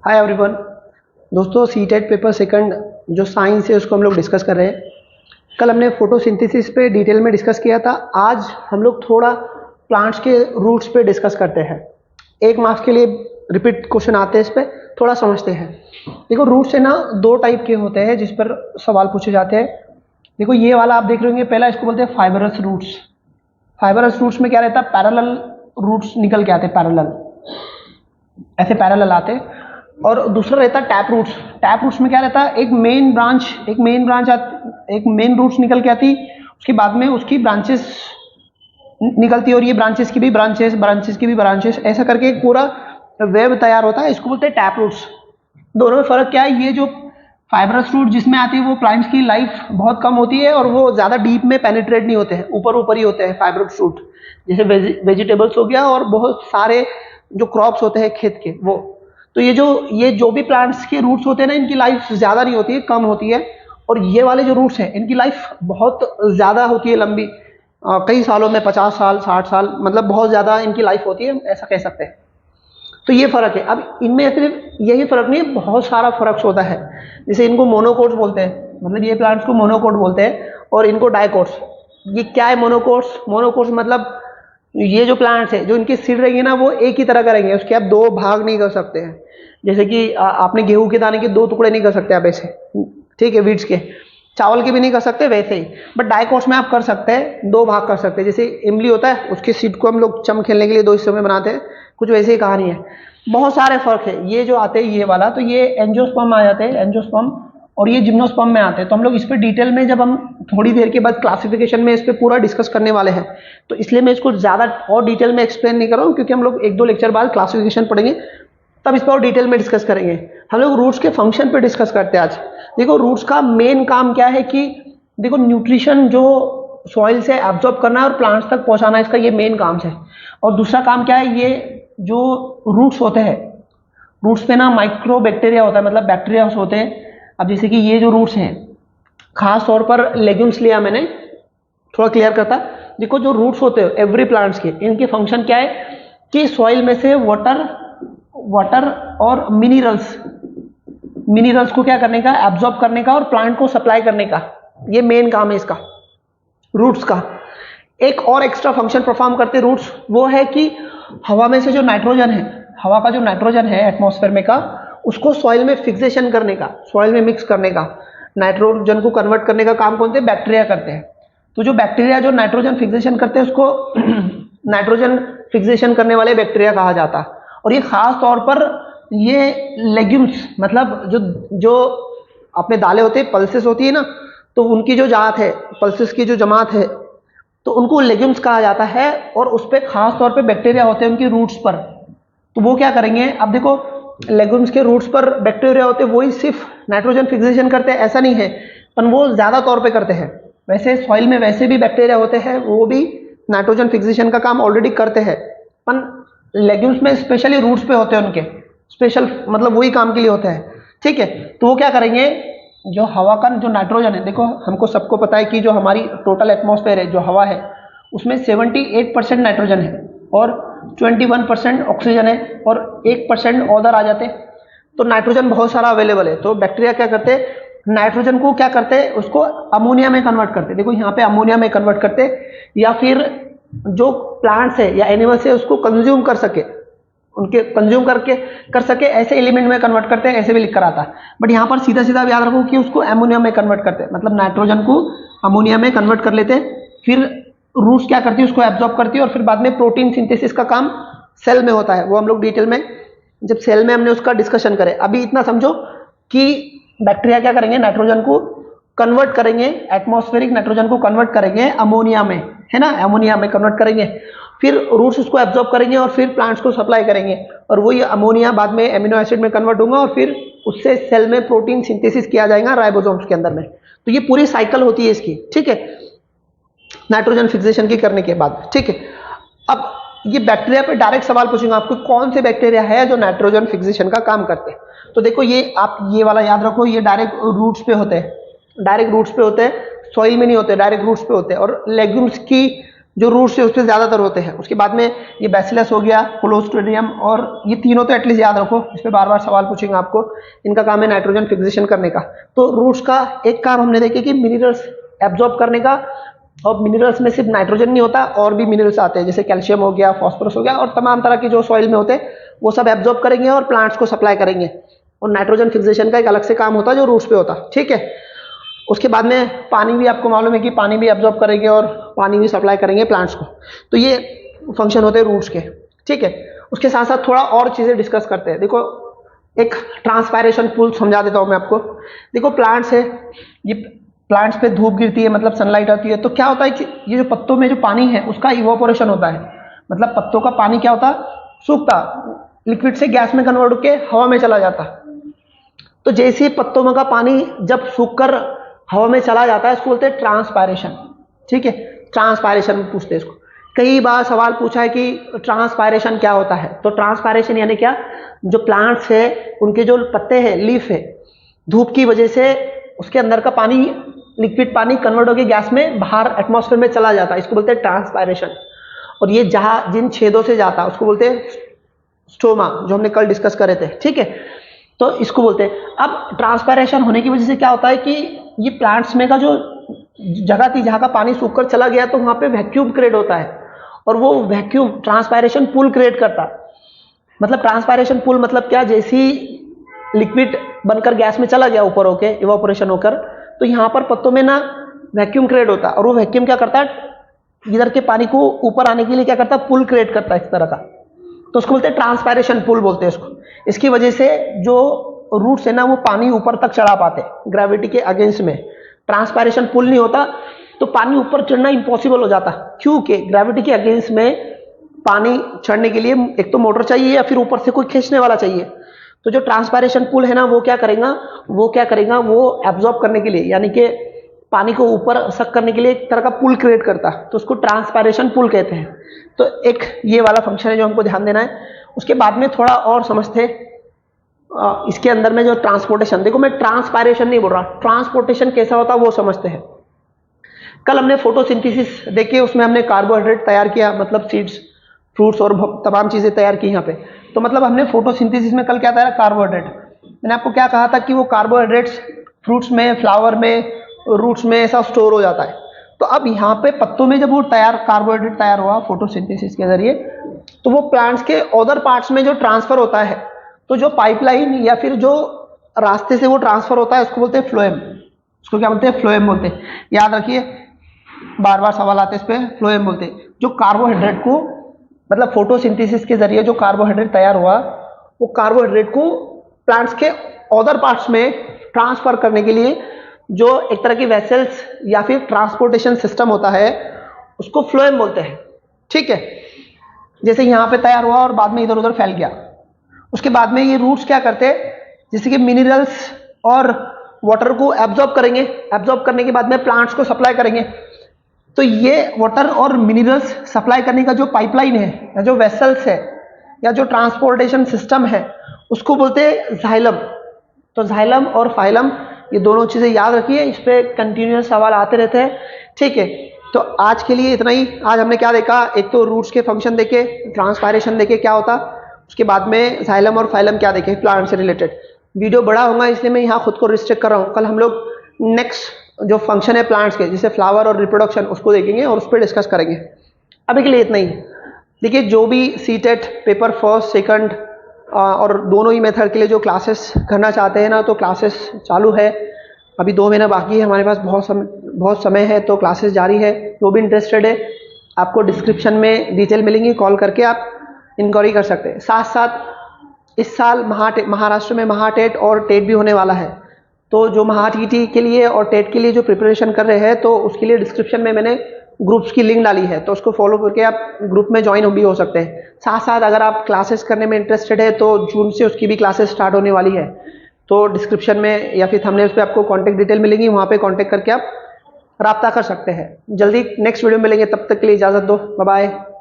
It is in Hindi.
Hi everyone. दोस्तों सीटेट पेपर सेकंड जो साइंस है उसको हम लोग डिस्कस कर रहे हैं। कल हमने फोटोसिंथेसिस पे डिटेल में डिस्कस किया था। आज हम लोग थोड़ा प्लांट्स के रूट्स पे डिस्कस करते हैं। एक मार्क्स के लिए रिपीट क्वेश्चन आते हैं, इस पर थोड़ा समझते हैं। देखो रूट्स है ना, दो टाइप के होते हैं जिस पर सवाल पूछे जाते हैं। देखो ये वाला आप देख रहे होंगे, पहला इसको बोलते हैं फाइबरस रूट्स। फाइबरस रूट्स में क्या रहता है, पैरेलल रूट्स निकल के आते हैं, पैरेलल ऐसे पैरेलल आते। और दूसरा रहता है टैप रूट्स। टैप रूट्स में क्या रहता है, एक मेन रूट्स निकल के आती, उसके बाद में उसकी ब्रांचेस निकलती, और ये ब्रांचेस की भी ब्रांचेस की भी ब्रांचेस, ऐसा करके एक पूरा वेब तैयार होता है। इसको बोलते हैं टैप रूट्स। दोनों में फर्क क्या है, ये जो फाइबरस रूट जिसमें आती है वो प्लांट्स की लाइफ बहुत कम होती है और वो ज़्यादा डीप में पेनिट्रेट नहीं होते हैं, ऊपर ऊपर ही होते हैं फाइबरस रूट। जैसे वेजिटेबल्स हो गया और बहुत सारे जो क्रॉप्स होते हैं खेत के, वो तो ये जो भी प्लांट्स के रूट्स होते हैं ना, इनकी लाइफ ज़्यादा नहीं होती है, कम होती है। और ये वाले जो रूट्स हैं इनकी लाइफ बहुत ज़्यादा होती है, लंबी, कई सालों में 50 साल 60 साल, मतलब बहुत ज़्यादा इनकी लाइफ होती है, ऐसा कह सकते हैं। तो ये फर्क है। अब इनमें सिर्फ यही फर्क नहीं है, बहुत सारा फर्क होता है। जैसे इनको मोनोकोट्स बोलते हैं, मतलब ये प्लांट्स को मोनोकोट बोलते हैं, और इनको डाइकोट्स। ये क्या है मोनोकोट्स? मोनोकोट्स मतलब ये जो प्लांट्स है, जो इनकी सीड रहेंगे ना, वो एक ही तरह का रहेंगे, उसके आप दो भाग नहीं कर सकते हैं। जैसे कि आपने गेहूं के दाने के दो टुकड़े नहीं कर सकते आप ऐसे, ठीक है, वीट्स के, चावल के भी नहीं कर सकते वैसे ही। बट डाइकोट्स में आप कर सकते हैं, दो भाग कर सकते हैं। जैसे इमली होता है, उसकी सीड को हम लोग चम खेलने के लिए दो हिस्सों में बनाते हैं, कुछ वैसे ही कहानी है। बहुत सारे फर्क है। ये जो आते हैं ये वाला, तो ये एंजियोस्पर्म आ जाते हैं, एंजियोस्पर्म, और ये जिम्नोस्पर्म में आते हैं। तो हम लोग इस पर डिटेल में, जब हम थोड़ी देर के बाद क्लासिफिकेशन में इस पर पूरा डिस्कस करने वाले हैं, तो इसलिए मैं इसको ज़्यादा और डिटेल में एक्सप्लेन नहीं कर रहा हूँ, क्योंकि हम लोग एक दो लेक्चर बाद क्लासिफिकेशन पढ़ेंगे, तब इस पर और डिटेल में डिस्कस करेंगे। हम लोग रूट्स के फंक्शन पे डिस्कस करते हैं आज। देखो रूट्स का मेन काम क्या है कि देखो न्यूट्रिशन जो सॉइल से एब्जॉर्ब करना है और प्लांट्स तक पहुंचाना, इसका ये मेन काम है। और दूसरा काम क्या है, ये जो रूट्स होते हैं, रूट्स पे ना माइक्रो बैक्टीरिया होता है, मतलब बैक्टीरिया होते हैं। अब जैसे कि ये जो रूट्स हैं, खास तौर पर लेग्यूम्स लिया मैंने, थोड़ा क्लियर करता। देखो जो रूट्स होते हैं एवरी प्लांट्स के, इनके फंक्शन क्या है कि सॉइल में से वाटर और मिनरल्स को क्या करने का, एब्जॉर्ब करने का, और प्लांट को सप्लाई करने का, ये मेन काम है इसका, रूट्स का। एक और एक्स्ट्रा फंक्शन परफॉर्म करते रूट्स, वो है कि हवा में से जो नाइट्रोजन है, हवा का जो नाइट्रोजन है एटमॉस्फेयर में का, उसको सॉइल में फिक्सेशन करने का, सॉइल में मिक्स करने का, नाइट्रोजन को कन्वर्ट करने का काम कौन से, बैक्टीरिया करते हैं। तो जो बैक्टीरिया जो नाइट्रोजन फिक्सेशन करते हैं, उसको नाइट्रोजन फिक्सेशन करने वाले बैक्टीरिया कहा जाता है। और ये खास तौर पर ये लेग्यूम्स, मतलब जो अपने दालें होते हैं, पल्सेस होती है ना, तो उनकी जो जात है, पल्सेस की जो जमात है, तो उनको लेग्यूम्स कहा जाता है। और उस पर खास तौर पे बैक्टीरिया होते हैं उनकी रूट्स पर। तो वो क्या करेंगे, अब देखो लेग्यूम्स के रूट्स पर बैक्टीरिया होते हैं, वही सिर्फ नाइट्रोजन फिक्सेशन करते हैं ऐसा नहीं है, पर वो ज़्यादा तौर पे करते हैं। वैसे सॉइल में वैसे भी बैक्टीरिया होते हैं, वो भी नाइट्रोजन फिक्सेशन का काम ऑलरेडी करते हैं, पर लेग्यूम्स में स्पेशली रूट्स पे होते हैं उनके, स्पेशल मतलब वही काम के लिए होते हैं, ठीक है। तो वो क्या करेंगे, जो हवा का जो नाइट्रोजन है, देखो हमको सबको पता है कि जो हमारी टोटल एटमॉस्फेयर है, जो हवा है, उसमें 78% नाइट्रोजन है और 21% ऑक्सीजन है, और 1% अदर आ जाते। तो नाइट्रोजन बहुत सारा अवेलेबल है। तो बैक्टीरिया क्या करते हैं, नाइट्रोजन को क्या करते हैं, उसको अमोनिया में कन्वर्ट करते हैं। देखो यहाँ पे अमोनिया में कन्वर्ट करते, या फिर जो प्लांट्स है या एनिमल्स है उसको कंज्यूम कर सके, उनके कंज्यूम कर सके, ऐसे एलिमेंट में कन्वर्ट करते हैं, ऐसे भी लिख कर आता है। बट यहाँ पर सीधा सीधा याद रखो कि उसको अमोनिया में कन्वर्ट करते हैं, मतलब नाइट्रोजन को अमोनिया में कन्वर्ट कर लेते हैं। फिर रूट्स क्या करती है, उसको एब्जॉर्ब करती है, और फिर बाद में प्रोटीन सिंथेसिस का काम सेल में होता है। वो हम लोग डिटेल में जब सेल में हमने उसका डिस्कशन करें। अभी इतना समझो कि बैक्टीरिया क्या करेंगे, नाइट्रोजन को कन्वर्ट करेंगे, एटमॉस्फेरिक नाइट्रोजन को कन्वर्ट करेंगे अमोनिया में, है ना, अमोनिया में कन्वर्ट करेंगे। फिर रूट्स उसको एब्जॉर्ब करेंगे और फिर प्लांट्स को सप्लाई करेंगे, और वही अमोनिया बाद में एमिनो एसिड में कन्वर्ट होगा, और फिर उससे सेल में प्रोटीन सिंथेसिस किया जाएगा राइबोसोम्स के अंदर में। तो ये पूरी साइकिल होती है इसकी, ठीक है, नाइट्रोजन फिक्सेशन की करने के बाद, ठीक है। अब ये बैक्टीरिया पे डायरेक्ट सवाल पूछूंगा आपको, कौन से बैक्टीरिया है जो नाइट्रोजन फिक्सेशन का काम करते हैं। तो देखो ये आप ये वाला याद रखो, ये डायरेक्ट रूट्स पे होते हैं, डायरेक्ट रूट्स पे होते हैं, सॉइल में नहीं होते, डायरेक्ट रूट्स पे होते हैं। और लेग्यूम्स की जो रूट्स है उस पर ज़्यादातर होते हैं। उसके बाद में ये बैसिलस हो गया, क्लोस्ट्रिडियम, और ये तीनों तो एटलीस्ट याद रखो, इस पर बार बार सवाल पूछेंगे आपको। इनका काम है नाइट्रोजन फिक्सेशन करने का। तो रूट्स का एक काम हमने देखे कि मिनरल्स एब्जॉर्ब करने का, और मिनरल्स में सिर्फ नाइट्रोजन नहीं होता, और भी मिनरल्स आते हैं, जैसे कैल्शियम हो गया, फॉस्फोरस हो गया, और तमाम तरह के जो सॉइल में होते हैं वो सब एब्जॉर्ब करेंगे और प्लांट्स को सप्लाई करेंगे। और नाइट्रोजन फिक्सेशन का एक अलग से काम होता है जो रूट्स पे होता है, ठीक है। उसके बाद में पानी भी आपको मालूम है कि पानी भी एब्जॉर्ब करेंगे और पानी भी सप्लाई करेंगे प्लांट्स को। तो ये फंक्शन होते हैं रूट्स के, ठीक है। उसके साथ साथ थोड़ा और चीज़ें डिस्कस करते हैं। देखो, एक ट्रांसपायरेशन पुल समझा देता हूँ मैं आपको। देखो, प्लांट्स है, ये प्लांट्स पे धूप गिरती है, मतलब सनलाइट आती है, तो क्या होता है कि ये जो पत्तों में जो पानी है उसका इवोपोरेशन होता है। मतलब पत्तों का पानी क्या होता, सूखता, लिक्विड से गैस में कन्वर्ट होकर हवा में चला जाता। तो जैसे पत्तों में का पानी जब सूखकर हवा में चला जाता है, इसको बोलते हैं ट्रांसपायरेशन, ठीक है। ट्रांसपायरेशन पूछते हैं इसको। कई बार सवाल पूछा है कि ट्रांसपायरेशन क्या होता है। तो ट्रांसपायरेशन यानी क्या, जो प्लांट्स है उनके जो पत्ते हैं, लीफ है, धूप की वजह से उसके अंदर का पानी, लिक्विड पानी कन्वर्ट होकर गैस में बाहर एटमॉस्फेयर में चला जाता है, इसको बोलते हैं ट्रांसपायरेशन। और ये जहां जिन छेदों से जाता है उसको बोलते हैं स्टोमा, जो हमने कल डिस्कस करे थे, ठीक है। तो इसको बोलते हैं। अब ट्रांसपायरेशन होने की वजह से क्या होता है कि ये प्लांट्स में का जो जगह थी जहां का पानी सूखकर चला गया, तो वहां पे वैक्यूम क्रिएट होता है, और वो वैक्यूम ट्रांसपायरेशन पुल क्रिएट करता है। मतलब ट्रांसपायरेशन पुल मतलब क्या, जैसी लिक्विड बनकर गैस में चला गया ऊपर होके, इवापोरेशन होकर, तो यहाँ पर पत्तों में ना वैक्यूम क्रिएट होता है, और वो वैक्यूम क्या करता है, इधर के पानी को ऊपर आने के लिए क्या करता है, पुल क्रिएट करता है इस तरह का। तो उसको बोलते हैं ट्रांसपायरेशन पुल बोलते हैं इसको। इसकी वजह से जो रूट्स है ना वो पानी ऊपर तक चढ़ा पाते, ग्रेविटी के अगेंस्ट में। ट्रांसपायरेशन पुल नहीं होता तो पानी ऊपर चढ़ना इम्पॉसिबल हो जाता, क्योंकि ग्रेविटी के अगेंस्ट में पानी चढ़ने के लिए एक तो मोटर चाहिए या फिर ऊपर से कोई खींचने वाला चाहिए। तो जो ट्रांसपायरेशन पुल है ना वो क्या करेगा, वो एब्जॉर्ब करने के लिए, यानी कि पानी को ऊपर सक करने के लिए एक तरह का पुल क्रिएट करता, तो उसको ट्रांसपायरेशन पुल कहते हैं। तो एक ये वाला फंक्शन है जो हमको ध्यान देना है। उसके बाद में थोड़ा और समझते इसके अंदर में जो ट्रांसपोर्टेशन, देखो मैं ट्रांसपायरेशन नहीं बोल रहा, ट्रांसपोर्टेशन कैसा होता है वो समझते हैं। कल हमने फोटोसिंथेसिस देखी, उसमें हमने कार्बोहाइड्रेट तैयार किया, मतलब सीड्स, फ्रूट्स और तमाम चीजें तैयार की यहाँ पे। तो मतलब हमने फोटोसिंथेसिस में कल क्या तैयार, कार्बोहाइड्रेट। मैंने आपको क्या कहा था कि वो कार्बोहाइड्रेट्स फ्रूट्स में, फ्लावर में, रूट्स में ऐसा स्टोर हो जाता है। तो अब यहाँ पे पत्तों में जब वो कार्बोहाइड्रेट तैयार हुआ फोटोसिंथेसिस के जरिए, तो वो प्लांट्स के अदर पार्ट्स में जो ट्रांसफर होता है, तो जो पाइपलाइन या फिर जो रास्ते से वो ट्रांसफर होता है उसको बोलते हैं फ्लोएम। उसको क्या बोलते हैं, फ्लोएम बोलते हैं। याद रखिए, बार बार सवाल आते हैं इस पर, फ्लोएम बोलते हैं। जो कार्बोहाइड्रेट को, मतलब फोटोसिंथेसिस के जरिए जो कार्बोहाइड्रेट तैयार हुआ, वो कार्बोहाइड्रेट को प्लांट्स के अदर पार्ट्स में ट्रांसफर करने के लिए जो एक तरह की वेसल्स या फिर ट्रांसपोर्टेशन सिस्टम होता है उसको फ्लोएम बोलते हैं, ठीक है। जैसे यहाँ पे तैयार हुआ और बाद में इधर उधर फैल गया। उसके बाद में ये रूट्स क्या करते हैं, जैसे कि मिनरल्स और वाटर को एब्जॉर्ब करेंगे, एब्जॉर्ब करने के बाद में प्लांट्स को सप्लाई करेंगे। तो ये वाटर और मिनरल्स सप्लाई करने का जो पाइपलाइन है या जो वेसल्स है या जो ट्रांसपोर्टेशन सिस्टम है उसको बोलते हैं जाइलम। तो जाइलम और फाइलम, ये दोनों चीजें याद रखिए, इस पे कंटिन्यूअस सवाल आते रहते हैं, ठीक है। तो आज के लिए इतना ही। आज हमने क्या देखा, एक तो रूट्स के फंक्शन देखे, ट्रांसपायरेशन देखे क्या होता, उसके बाद में जाइलम और फाइलम क्या देखे प्लांट से रिलेटेड। वीडियो बड़ा होगा इसलिए मैं यहाँ खुद को रिस्ट्रिक्ट कर रहा हूँ। कल हम लोग नेक्स्ट जो फंक्शन है प्लांट्स के, जैसे फ्लावर और रिप्रोडक्शन, उसको देखेंगे और उस पर डिस्कस करेंगे। अभी के लिए इतना ही। देखिए, जो भी सीटेट पेपर फर्स्ट सेकंड और दोनों ही मेथड के लिए जो क्लासेस करना चाहते हैं ना, तो क्लासेस चालू है। अभी 2 महीना बाकी है, हमारे पास बहुत समय है, तो क्लासेस जारी है। जो भी इंटरेस्टेड है आपको डिस्क्रिप्शन में डिटेल मिलेंगी, कॉल करके आप इंक्वायरी कर सकते हैं। साथ साथ इस साल महाराष्ट्र में महाटेट और टेट भी होने वाला है। तो जो महाटीटी के लिए और टेट के लिए जो प्रिपरेशन कर रहे हैं, तो उसके लिए डिस्क्रिप्शन में मैंने ग्रुप्स की लिंक डाली है, तो उसको फॉलो करके आप ग्रुप में ज्वाइन भी हो सकते हैं। साथ साथ अगर आप क्लासेस करने में इंटरेस्टेड है तो जून से उसकी भी क्लासेस स्टार्ट होने वाली है। तो डिस्क्रिप्शन में या फिर थंबनेल पे आपको कॉन्टैक्ट डिटेल मिलेंगी, वहाँ पे कॉन्टैक्ट करके आप राब्ता कर सकते हैं। जल्दी नेक्स्ट वीडियो में मिलेंगे, तब तक के लिए इजाज़त दो, बाय बाय।